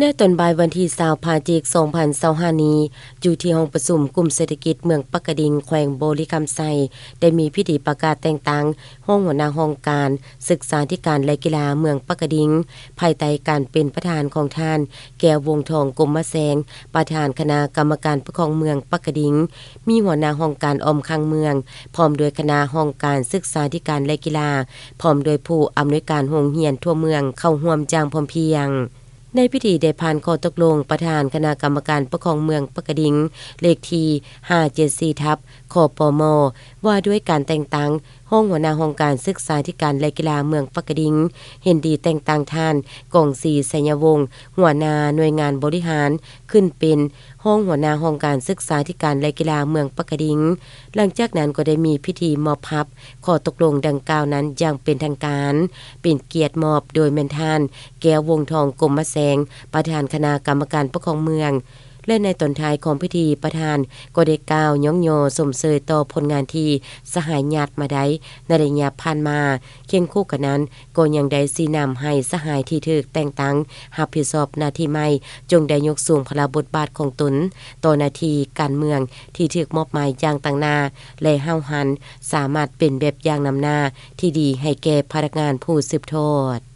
ในตอนบ่ายวันที่20พฤศจิกายน2025นี้อยู่ที่ห้องประชุมกลุ่มเศรษฐกิจเมืองปักกะดิ่งแขวงบริคำไซได้มีพิธีประกาศแต่งตั้งห้องหัวหน้าห้องการศึกษาธิการและกีฬาเมืองปักกะดิ่งภายใต้การเป็นประธานของท่านแก้ววงทองกรมมะแสงประธานคณะกรรมการปกครองเมืองปักกะดิ่งมีหัวหน้าห้องการออมข้างเมืองพร้อมด้วยคณะห้องการศึกษาธิการและกีฬาพร้อมด้วยผู้อำนวยการโรงเรียนทั่วเมืองเข้าร่วมอย่างพร้อมเพรียงในพิธีได้ผ่านข้อตกลงประธานคณะกรรมการปกครองเมืองปักกะดิ่งเลขที่574ทับคปมว่าด้วยการแต่งตั้งห้องหัวหน้าห้องการศึกษาธิการและกีฬาเมืองปักกะดิ่งเห็นดีแต่งตั้งท่านกองศรีสัญญวงศ์หัวหน้าหน่วยงานบริหารขึ้นเป็นห้องหัวหน้าห้องการศึกษาธิการและกีฬาเมืองปักกะดิ่งหลังจากนั้นก็ได้มีพิธีมอบพับข้อตกลงดังกล่าวนั้นอย่างเป็นทางการเป็นเกียรติมอบโดยแม่นท่านแก้ววงทองกรมมะแสงประธานคณะกรรมการปกครองเมืองและในตอนท้ายของพิธีประธานก็ได้กล่าวย่องโยสมเสยต่อผลงานที่สหายญาติมาได้ในระยะผ่านมาเคียงคู่กันนั้นก็ยังได้ชี้นำให้สหายที่ถูกแต่งตั้งรับผิดชอบหน้าที่ใหม่จงได้ยกสูงพละบทบาทของตนต่อหน้าที่การเมืองที่ถูกมอบหมายอย่างต่างหน้าและห้าวหันสามารถเป็นแบบอย่างนำหน้าที่ดีให้แก่พนักงานผู้สืบทอด